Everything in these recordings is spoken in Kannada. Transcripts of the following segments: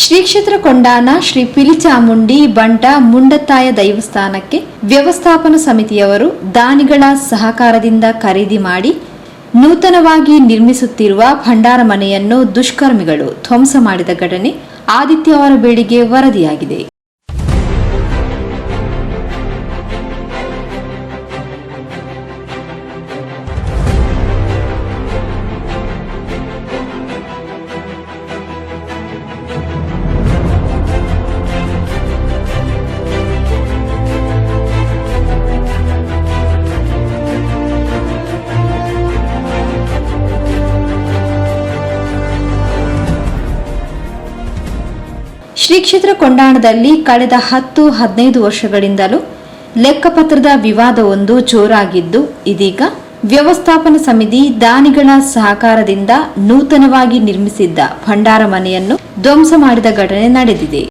ಶ್ರೀ ಕ್ಷೇತ್ರ ಕೊಂಡಾನ ಶ್ರೀ ಪಿಲಿಚಾಮುಂಡಿ ಬಂಟ ಮುಂಡತ್ತಾಯ ದೈವಸ್ಥಾನಕ್ಕೆ ವ್ಯವಸ್ಥಾಪನಾ ಸಮಿತಿಯವರು ದಾನಿಗಳ ಸಹಕಾರದಿಂದ ಖರೀದಿ ಮಾಡಿ ನೂತನವಾಗಿ ನಿರ್ಮಿಸುತ್ತಿರುವ ಭಂಡಾರ ಮನೆಯನ್ನು ದುಷ್ಕರ್ಮಿಗಳು ಧ್ವಂಸ ಮಾಡಿದ ಘಟನೆ ಆದಿತ್ಯವಾರ ಬೆಳಿಗ್ಗೆ ವರದಿಯಾಗಿದೆ. ಶ್ರೀ ಕ್ಷೇತ್ರ ಕೊಂಡಾಣದಲ್ಲಿ ಕಳೆದ 10-15 ವರ್ಷಗಳಿಂದಲೂ ಲೆಕ್ಕಪತ್ರದ ವಿವಾದವೊಂದು ಜೋರಾಗಿದ್ದು, ಇದೀಗ ವ್ಯವಸ್ಥಾಪನಾ ಸಮಿತಿ ದಾನಿಗಳ ಸಹಕಾರದಿಂದ ನೂತನವಾಗಿ ನಿರ್ಮಿಸಿದ್ದ ಭಂಡಾರ ಮನೆಯನ್ನು ಧ್ವಂಸ ಮಾಡಿದ ಘಟನೆ ನಡೆದಿದೆ.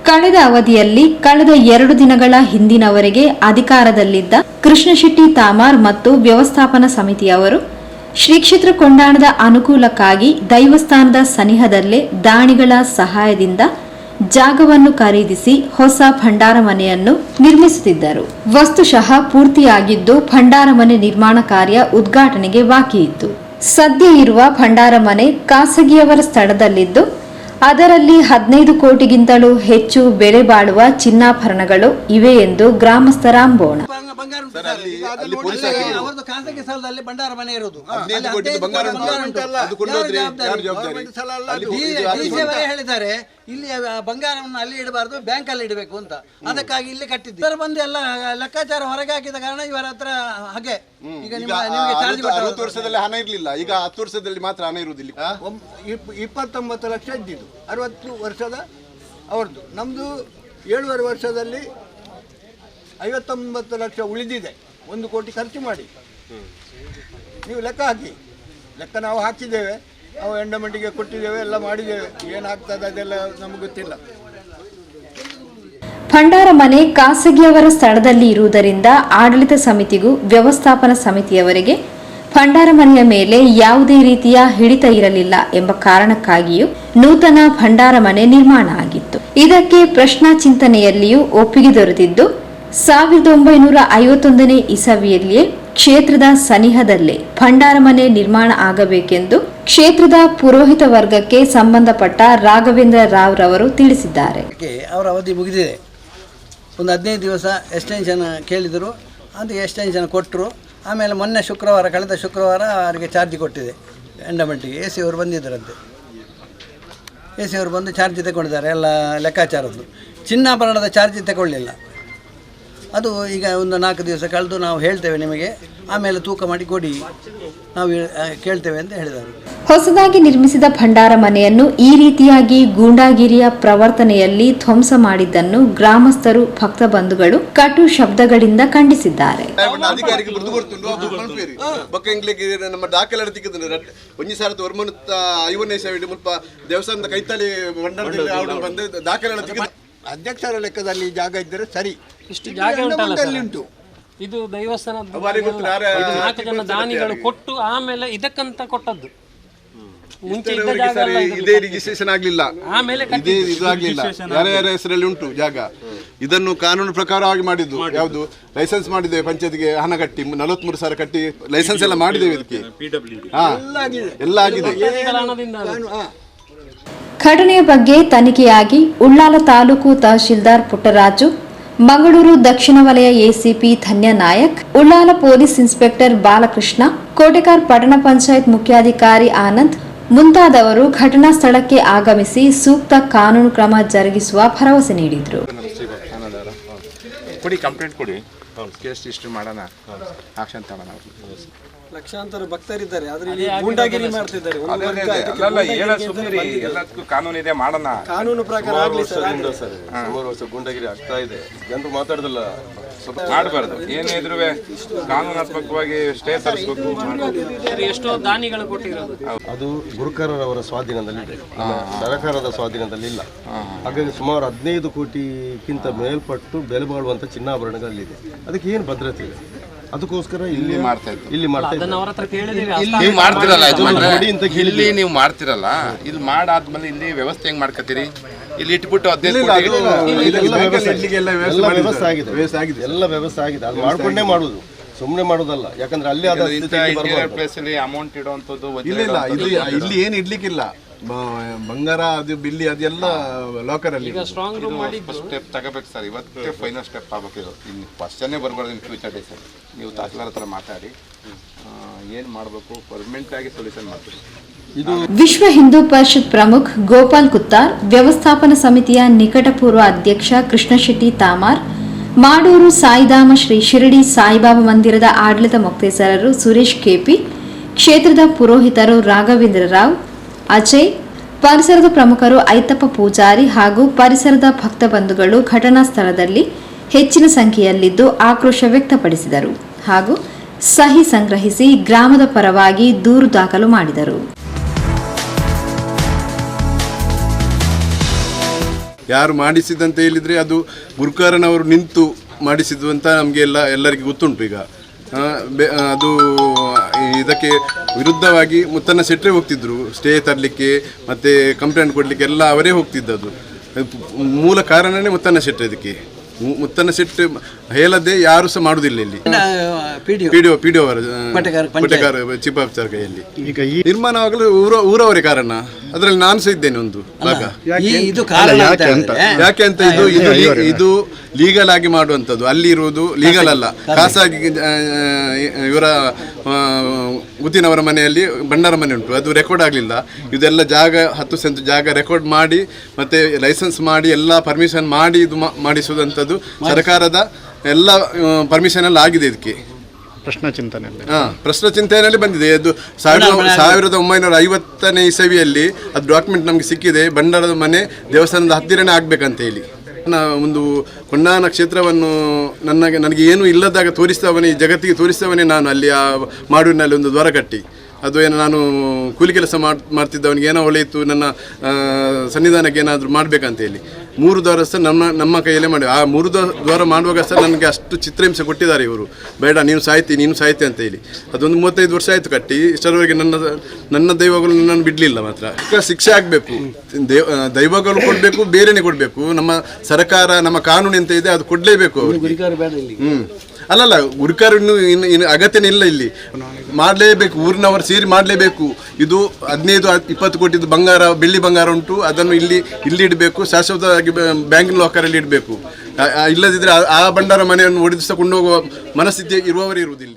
ಕಳೆದ ಅವಧಿಯಲ್ಲಿ ಕಳೆದ 2 ದಿನಗಳ ಹಿಂದಿನವರೆಗೆ ಅಧಿಕಾರದಲ್ಲಿದ್ದ ಕೃಷ್ಣಶೆಟ್ಟಿ ತಾಮಾರ್ ಮತ್ತು ವ್ಯವಸ್ಥಾಪನಾ ಸಮಿತಿಯವರು ಶ್ರೀ ಕ್ಷೇತ್ರ ಕೊಂಡಾಣದ ಅನುಕೂಲಕ್ಕಾಗಿ ದೈವಸ್ಥಾನದ ಸನಿಹದಲ್ಲೇ ದಾನಿಗಳ ಸಹಾಯದಿಂದ ಜಾಗವನ್ನು ಖರೀದಿಸಿ ಹೊಸ ಭಂಡಾರ ಮನೆಯನ್ನು ನಿರ್ಮಿಸುತ್ತಿದ್ದರು. ವಸ್ತುಶಃ ಪೂರ್ತಿಯಾಗಿದ್ದು ಭಂಡಾರ ಮನೆ ನಿರ್ಮಾಣ ಕಾರ್ಯ ಉದ್ಘಾಟನೆಗೆ ಬಾಕಿ ಇತ್ತು. ಸದ್ಯ ಇರುವ ಭಂಡಾರ ಮನೆ ಖಾಸಗಿಯವರ ಸ್ಥಳದಲ್ಲಿದ್ದು, ಅದರಲ್ಲಿ 15 ಕೋಟಿಗಿಂತಲೂ ಹೆಚ್ಚು ಬೆಲೆ ಬಾಳುವ ಚಿನ್ನಾಭರಣಗಳು ಇವೆ ಎಂದು ಗ್ರಾಮಸ್ಥರ ಅಂಬೋಣ. ಖಾಸಗಿ ಸ್ಥಳದಲ್ಲಿ ಭಂಡಾರ ಮನೆ ಇರುವುದು ಹೇಳಿದ್ದಾರೆ. ಇಲ್ಲಿ ಬಂಗಾರವನ್ನು ಅಲ್ಲಿ ಇಡಬಾರ್ದು, ಬ್ಯಾಂಕ್ ಅಲ್ಲಿ ಇಡಬೇಕು ಅಂತ, ಅದಕ್ಕಾಗಿ ಇಲ್ಲಿ ಕಟ್ಟಿದ್ದು. ಇದರ ಬಂದು ಎಲ್ಲ ಲೆಕ್ಕಾಚಾರ ಹೊರಗೆ ಹಾಕಿದ ಕಾರಣ ಇವರ ಹತ್ರ ಹಾಗೆ. ಈಗ 60 ವರ್ಷದಲ್ಲಿ ಹಣ ಇರಲಿಲ್ಲ, ಈಗ 10 ವರ್ಷದಲ್ಲಿ ಮಾತ್ರ ಹಣ ಇರುವುದಿಲ್ಲ. 29 ಲಕ್ಷ ಇದ್ದಿದ್ದು, 60 ವರ್ಷದ ಅವ್ರದ್ದು. ನಮ್ದು 7.5 ವರ್ಷದಲ್ಲಿ 59 ಲಕ್ಷ ಉಳಿದಿದೆ. 1 ಕೋಟಿ ಖರ್ಚು ಮಾಡಿ ನೀವು ಲೆಕ್ಕ ಹಾಕಿ. ಲೆಕ್ಕ ನಾವು ಹಾಕಿದ್ದೇವೆ, ನಾವು ಎಂಡಮೆಂಟಿಗೆ ಕೊಟ್ಟಿದ್ದೇವೆ, ಎಲ್ಲ ಮಾಡಿದ್ದೇವೆ. ಏನಾಗ್ತದೆ ಅದೆಲ್ಲ ನಮಗೆ ಗೊತ್ತಿಲ್ಲ. ಭಂಡಾರ ಮನೆ ಖಾಸಗಿಯವರ ಸ್ಥಳದಲ್ಲಿ ಇರುವುದರಿಂದ ಆಡಳಿತ ಸಮಿತಿಗೂ ವ್ಯವಸ್ಥಾಪನಾ ಸಮಿತಿಯವರಿಗೆ ಭಂಡಾರ ಮನೆಯ ಮೇಲೆ ಯಾವುದೇ ರೀತಿಯ ಹಿಡಿತ ಇರಲಿಲ್ಲ ಎಂಬ ಕಾರಣಕ್ಕಾಗಿಯೂ ನೂತನ ಭಂಡಾರ ಮನೆ ನಿರ್ಮಾಣ ಆಗಿತ್ತು. ಇದಕ್ಕೆ ಪ್ರಶ್ನಾ ಚಿಂತನೆಯಲ್ಲಿಯೂ ಒಪ್ಪಿಗೆ ದೊರೆತಿದ್ದು 1951ನೇ ಇಸವಿಯಲ್ಲಿಯೇ ಕ್ಷೇತ್ರದ ಸನಿಹದಲ್ಲೇ ಭಂಡಾರ ಮನೆ ನಿರ್ಮಾಣ ಆಗಬೇಕೆಂದು ಕ್ಷೇತ್ರದ ಪುರೋಹಿತ ವರ್ಗಕ್ಕೆ ಸಂಬಂಧಪಟ್ಟ ರಾಘವೇಂದ್ರ ರಾವ್ ರವರು ತಿಳಿಸಿದ್ದಾರೆ. ಅವರ ಅವಧಿ ಮುಗಿದಿದೆ. ಒಂದು 15 ದಿವಸ ಎಕ್ಸ್ಟೆನ್ಷನ್ ಕೇಳಿದರು, ಅದು ಎಕ್ಸ್ಟೆನ್ಷನ್ ಕೊಟ್ಟರು. ಆಮೇಲೆ ಮೊನ್ನೆ ಕಳೆದ ಶುಕ್ರವಾರ ಅವರಿಗೆ ಚಾರ್ಜ್ ಕೊಟ್ಟಿದೆ ಎಂಡಮೆಂಟಿಗೆ. AC ಅವರು ಬಂದಿದ್ದರಂತೆ. AC ಅವರು ಬಂದು ಚಾರ್ಜ್ ತಗೊಂಡಿದ್ದಾರೆ, ಎಲ್ಲ ಲೆಕ್ಕಾಚಾರದ್ದು. ಚಿನ್ನಾಭರಣದ ಚಾರ್ಜ್ ತಗೊಳ್ಳಿಲ್ಲ. ಅದು ಈಗ ಒಂದು 4 ದಿವಸ ಕಳೆದು ನಾವು ಹೇಳ್ತೇವೆ ನಿಮಗೆ, ಆಮೇಲೆ ತೂಕ ಮಾಡಿ ಕೊಡಿ, ನಾವು ಕೇಳ್ತೇವೆ ಅಂತ ಹೇಳಿದರು. ಹೊಸದಾಗಿ ನಿರ್ಮಿಸಿದ ಭಂಡಾರ ಮನೆಯನ್ನು ಈ ರೀತಿಯಾಗಿ ಗೂಂಡಾಗಿರಿಯ ಪ್ರವರ್ತನೆಯಲ್ಲಿ ಧ್ವಂಸ ಮಾಡಿದ್ದನ್ನು ಗ್ರಾಮಸ್ಥರು, ಭಕ್ತ ಬಂಧುಗಳು ಕಟು ಶಬ್ದಗಳಿಂದ ಖಂಡಿಸಿದ್ದಾರೆ. ನಮ್ಮ ದಾಖಲೆ ಅಧ್ಯಕ್ಷರ ಲೆಕ್ಕದಲ್ಲಿ ಜಾಗ ಇದ್ದರೆ ಸರಿ, ಇಷ್ಟು ಜಾಗ ಉಂಟು. ಇದು ದೇವಸ್ಥಾನದ 4 ಜನ ದಾನಿಗಳು ಕೊಟ್ಟು ಆಮೇಲೆ ಇದಕ್ಕಂತ ಕೊಟ್ಟದ್ದು. ಮುಂಚೆ ಇದ್ದ ಜಾಗ ಇದೇ ರಿಜಿಸ್ಟ್ರೇಷನ್ ಆಗ್ಲಿಲ್ಲ, ಆಮೇಲೆ ಇದಾಗ್ಲಿಲ್ಲ. ಯಾರ್ಯಾರ ಹೆಸರಲ್ಲಿ ಉಂಟು ಜಾಗ. ಇದನ್ನು ಕಾನೂನು ಪ್ರಕಾರವಾಗಿ ಮಾಡಿದ್ದು. ಯಾವುದು ಲೈಸೆನ್ಸ್ ಮಾಡಿದ್ದೇವೆ, ಪಂಚಾಯತ್ಗೆ ಹಣ ಕಟ್ಟಿ 43,000 ಕಟ್ಟಿ ಲೈಸೆನ್ಸ್ ಎಲ್ಲ ಮಾಡಿದ್ದೇವೆ. ಇದಕ್ಕೆ ಎಲ್ಲ ಆಗಿದೆ. ಘಟನೆಯ ಬಗ್ಗೆ ತನಿಖೆಯಾಗಿ ಉಳ್ಳಾಲ ತಾಲೂಕು ತಹಶೀಲ್ದಾರ್ ಪುಟ್ಟರಾಜು, ಮಂಗಳೂರು ದಕ್ಷಿಣ ವಲಯ ಎಸಿಪಿ ಧನ್ಯ ನಾಯಕ್, ಉಳ್ಳಾಲ ಪೊಲೀಸ್ ಇನ್ಸ್ಪೆಕ್ಟರ್ ಬಾಲಕೃಷ್ಣ, ಕೋಟೆಕಾರ್ ಪಟ್ಟಣ ಪಂಚಾಯತ್ ಮುಖ್ಯಾಧಿಕಾರಿ ಆನಂದ್ ಮುಂತಾದವರು ಘಟನಾ ಸ್ಥಳಕ್ಕೆ ಆಗಮಿಸಿ ಸೂಕ್ತ ಕಾನೂನು ಕ್ರಮ ಜರುಗಿಸುವ ಭರವಸೆ ನೀಡಿದರು. ಕೊಡಿ, ಕಂಪ್ಲೇಂಟ್ ಕೊಡಿ, ಕೇಸ್ ರಿಜಿಸ್ಟರ್ ಮಾಡೋಣ, ಆಕ್ಷನ್ ತಗೋಣ. ಲಕ್ಷಾಂತರ ಭಕ್ತರಿದ್ದಾರೆ, ಆದ್ರೆ ಇಲ್ಲಿ ಗೂಂಡಾಗಿರಿ ಮಾಡ್ತಿದ್ದಾರೆ. ಅಲ್ಲ ಹೇಳ ಸುಮ್ಮನೆ ಎಲ್ಲದಕ್ಕೂ ಕಾನೂನು ಇದೆ, ಮಾಡೋಣ. ಕಾನೂನು ಪ್ರಕಾರ ಆಗ್ಲಿ ಸರ್. ಸುಮಾರು ವರ್ಷ ಗೂಂಡಾಗಿರಿ ಆಗ್ತಾ ಇದೆ, ಜನರು ಮಾತಾಡೋದಿಲ್ಲ. ಮಾಡಬಾರ್ದು, ಏನಿದ್ರು ಕಾನೂನಾತ್ಮಕವಾಗಿ ಸ್ಟೇ ತರಿಸ್ಬೇಕು. ಎಷ್ಟೋ ದಾನಿಗಳು ಕೊಟ್ಟಿರೋದು ಅದು ಗುರುಕಾರರವರ ಸ್ವಾಧೀನದಲ್ಲಿದೆ, ಸರ್ಕಾರದ ಸ್ವಾಧೀನದಲ್ಲಿಲ್ಲ. ಹಾಗಾಗಿ ಸುಮಾರು 15 ಕೋಟಿಗಿಂತ ಮೇಲ್ಪಟ್ಟು ಬೆಲೆ ಬಾಳುವಂತ ಚಿನ್ನಾಭರಣಗಳಿದೆ. ಅದಕ್ಕೆ ಏನು ಭದ್ರತೆ ಇದೆ? ಅದಕ್ಕೋಸ್ಕರ ಇಲ್ಲಿ ಮಾಡ್ತಾ ಇದ್ದಾರೆ. ಅವ್ರ ಹತ್ರ ಕೇಳಿದೀವಿ. ನೀವು ಮಾಡ್ತಿರಲ್ಲ ಇಲ್ಲಿ, ನೀವು ಮಾಡ್ತಿರಲ್ಲ, ಇಲ್ಲಿ ಮಾಡಾದ್ಮೇಲೆ ಇಲ್ಲಿ ವ್ಯವಸ್ಥೆ ಹೆಂಗ್ ಮಾಡ್ಕತ್ತೀರಿ? ಇಲ್ಲಿ ಇಟ್ಬಿಟ್ಟು 15 ಎಲ್ಲ ವ್ಯವಸ್ಥೆ ಆಗಿದೆ, ಎಲ್ಲ ವ್ಯವಸ್ಥೆ ಆಗಿದೆ. ಅದು ಮಾಡ್ಕೊಂಡೇ ಮಾಡುದು, ಸುಮ್ಮನೆ ಮಾಡೋದಲ್ಲ. ಯಾಕಂದ್ರೆ ಅಲ್ಲಿ ಪ್ಲೇಸ್ ಅಲ್ಲಿ ಅಮೌಂಟ್ ಇಡುವಂತದ್ದು ಇಲ್ಲ, ಇಲ್ಲಿ ಏನು ಇಡ್ಲಿಕ್ಕಿಲ್ಲ. ಬಂಗಾರ ಅದು ಬಿಲ್ಲಿ ಅದೆಲ್ಲ ಲಾಕರ್ ಅಲ್ಲಿ. ಸ್ಟ್ರಾಂಗ್ ರೂಮ್ ಮಾಡಿ ಸ್ಟೆಪ್ ತಗೋಬೇಕು ಸರ್. ಇವತ್ತೇ ಫೈನಲ್ ಸ್ಟೆಪ್ ಆಗ್ಬೇಕಿದು. ಇನ್ನು ಕ್ವಶನ್ನೇ ಬರ್ಬಾರ್ದು ಇನ್ ಫ್ಯೂಚರ್ ಡೇಸ್ ಅಲ್ಲಿ. ನೀವು ತಹಸೀಲ್ದಾರ್ ಹತ್ರ ಮಾತಾಡಿ ಏನು ಮಾಡಬೇಕು, ಪರ್ಮನೆಂಟ್ ಆಗಿ ಸೊಲ್ಯೂಷನ್ ಮಾಡ್ತೀವಿ. ವಿಶ್ವ ಹಿಂದೂ ಪರಿಷತ್ ಪ್ರಮುಖ್ ಗೋಪಾಲ್ ಕುತ್ತಾರ್, ವ್ಯವಸ್ಥಾಪನಾ ಸಮಿತಿಯ ನಿಕಟಪೂರ್ವ ಅಧ್ಯಕ್ಷ ಕೃಷ್ಣಶೆಟ್ಟಿ ತಾಮಾರ್, ಮಾಡೂರು ಸಾಯಿಧಾಮ ಶ್ರೀ ಶಿರಡಿ ಸಾಯಿಬಾಬಾ ಮಂದಿರದ ಆಡಳಿತ ಮೊಕ್ತೇಸರರು ಸುರೇಶ್ ಕೆಪಿ, ಕ್ಷೇತ್ರದ ಪುರೋಹಿತರು ರಾಘವೇಂದ್ರ ರಾವ್, ಅಜಯ್, ಪರಿಸರದ ಪ್ರಮುಖರು ಐತಪ್ಪ ಪೂಜಾರಿ ಹಾಗೂ ಪರಿಸರದ ಭಕ್ತ ಬಂಧುಗಳು ಘಟನಾ ಸ್ಥಳದಲ್ಲಿ ಹೆಚ್ಚಿನ ಸಂಖ್ಯೆಯಲ್ಲಿದ್ದು ಆಕ್ರೋಶ ವ್ಯಕ್ತಪಡಿಸಿದರು ಹಾಗೂ ಸಹಿ ಸಂಗ್ರಹಿಸಿ ಗ್ರಾಮದ ಪರವಾಗಿ ದೂರು ದಾಖಲು ಮಾಡಿದರು. ಯಾರು ಮಾಡಿಸಿದಂತ ಹೇಳಿದ್ರೆ ಅದು ಗುರುಕಾರನವರು ನಿಂತು ಮಾಡಿಸಿದ್ದು ಅಂತ ನಮಗೆ ಎಲ್ಲರಿಗೂ ಗೊತ್ತುಂಟು. ಈಗ ಅದು ಇದಕ್ಕೆ ವಿರುದ್ಧವಾಗಿ ಮುತ್ತನ್ನ ಶೆಟ್ಟರೆ ಹೋಗ್ತಿದ್ರು, ಸ್ಟೇ ತರಲಿಕ್ಕೆ ಮತ್ತು ಕಂಪ್ಲೇಂಟ್ ಕೊಡಲಿಕ್ಕೆ ಎಲ್ಲ ಅವರೇ ಹೋಗ್ತಿದ್ದದ್ದು. ಮೂಲ ಕಾರಣನೇ ಮುತ್ತನ್ನ ಶೆಟ್ಟರೆ. ಇದಕ್ಕೆ ಮುತ್ತನ್ನ ಶೆಟ್ಟಿ ಹೇಳದೆ ಯಾರು ಸಹ ಮಾಡುವುದಿಲ್ಲ ಇಲ್ಲಿ. ಪಿಡಿಒ ಅವರ ಪಟ್ಟೆಕಾರ ಚೀಫ್ ಆಫೀಸರ್ ಕೈಯಲ್ಲಿ ಈಗ ಈ ನಿರ್ಮಾಣವಾಗಲು ಊರವರೇ ಕಾರಣ. ಅದರಲ್ಲಿ ನಾನು ಸಹ ಇದ್ದೇನೆ ಒಂದು ಭಾಗ. ಯಾಕೆ ಅಂತ ಇದು ಲೀಗಲ್ ಆಗಿ ಮಾಡುವಂಥದ್ದು. ಅಲ್ಲಿ ಇರುವುದು ಲೀಗಲ್ ಅಲ್ಲ, ಖಾಸಗಿ ಇವರ ಗುತ್ತಿನವರ ಮನೆಯಲ್ಲಿ ಭಂಡಾರ ಮನೆ ಉಂಟು, ಅದು ರೆಕಾರ್ಡ್ ಆಗಲಿಲ್ಲ. ಇದೆಲ್ಲ ಜಾಗ 10 ಸೆಂಟ್ ಜಾಗ ರೆಕಾರ್ಡ್ ಮಾಡಿ ಮತ್ತೆ ಲೈಸೆನ್ಸ್ ಮಾಡಿ ಎಲ್ಲ ಪರ್ಮಿಷನ್ ಮಾಡಿ ಇದು ಮಾಡಿಸುವುದಂಥದ್ದು ಸರ್ಕಾರದ ಎಲ್ಲ ಪರ್ಮಿಷನ್ ಎಲ್ಲ ಆಗಿದೆ. ಇದಕ್ಕೆ ಪ್ರಶ್ನೆ ಚಿಂತನೆಯಲ್ಲಿ ಬಂದಿದೆ. ಅದು 1950ನೇ ಇಸವಿಯಲ್ಲಿ ಅದು ಡಾಕ್ಯುಮೆಂಟ್ ನಮಗೆ ಸಿಕ್ಕಿದೆ. ಭಂಡಾರದ ಮನೆ ದೇವಸ್ಥಾನದ ಹತ್ತಿರನೇ ಆಗ್ಬೇಕಂತ ಹೇಳಿ. ಒಂದು ಕೊಂಡಾನ ಕ್ಷೇತ್ರವನ್ನು ನನಗೆ ಏನು ಇಲ್ಲದಾಗ ತೋರಿಸ್ತವನೇ, ಜಗತ್ತಿಗೆ ತೋರಿಸ್ತವನೇ ನಾನು. ಅಲ್ಲಿ ಆ ಮಾಡೂರಿನಲ್ಲಿ ಒಂದು ದ್ವಾರ ಕಟ್ಟಿ, ಅದು ಏನು ನಾನು ಕೂಲಿ ಕೆಲಸ ಮಾಡ್ತಿದ್ದವನಿಗೆ ಏನೋ ಒಳ್ಳೆಯಿತ್ತು, ನನ್ನ ಸನ್ನಿಧಾನಕ್ಕೆ ಏನಾದರೂ ಮಾಡಬೇಕಂತ ಹೇಳಿ 3 ದ್ವಾರ ಸಹ ನಮ್ಮ ಕೈಯಲ್ಲೇ ಮಾಡಿ. ಆ 3 ದ್ವಾರ ಮಾಡುವಾಗ ಸಹ ನನಗೆ ಅಷ್ಟು ಚಿತ್ರಹಿಂಸೆ ಕೊಟ್ಟಿದ್ದಾರೆ ಇವರು. ಬೇಡ, ನೀನು ಸಾಯ್ತಿ ಅಂತ ಹೇಳಿ. ಅದೊಂದು 35 ವರ್ಷ ಆಯಿತು ಕಟ್ಟಿ. ಇಷ್ಟರವರೆಗೆ ನನ್ನ ದೈವಗಳು ನನ್ನನ್ನು ಬಿಡಲಿಲ್ಲ. ಮಾತ್ರ ಶಿಕ್ಷೆ ಆಗಬೇಕು, ದೈವಗಳು ಕೊಡಬೇಕು, ಬೇರೆನೇ ಕೊಡಬೇಕು. ನಮ್ಮ ಸರ್ಕಾರ, ನಮ್ಮ ಕಾನೂನು ಎಂತ ಇದೆ ಅದು ಕೊಡಲೇಬೇಕು ಅವ್ರಿಗೆ. ಅಲ್ಲಲ್ಲ, ಗುರುಕಾರ ಇನ್ನು ಅಗತ್ಯನೇ ಇಲ್ಲ. ಇಲ್ಲಿ ಮಾಡಲೇಬೇಕು, ಊರಿನವರು ಸೇರಿ ಮಾಡಲೇಬೇಕು. ಇದು 15-20 ಕೋಟಿದು ಬಂಗಾರ, ಬೆಳ್ಳಿ ಬಂಗಾರ ಉಂಟು. ಅದನ್ನು ಇಲ್ಲಿ ಇಡಬೇಕು, ಶಾಶ್ವತವಾಗಿ ಬ್ಯಾಂಕಿನ ಲಾಕರಲ್ಲಿ ಇಡಬೇಕು. ಇಲ್ಲದಿದ್ದರೆ ಆ ಭಂಡಾರ ಮನೆಯನ್ನು ಒಡೆದು ಕೊಂಡೋಗುವ ಮನಸ್ಥಿತಿ ಇರುವವರೇ ಇರುವುದಿಲ್ಲ.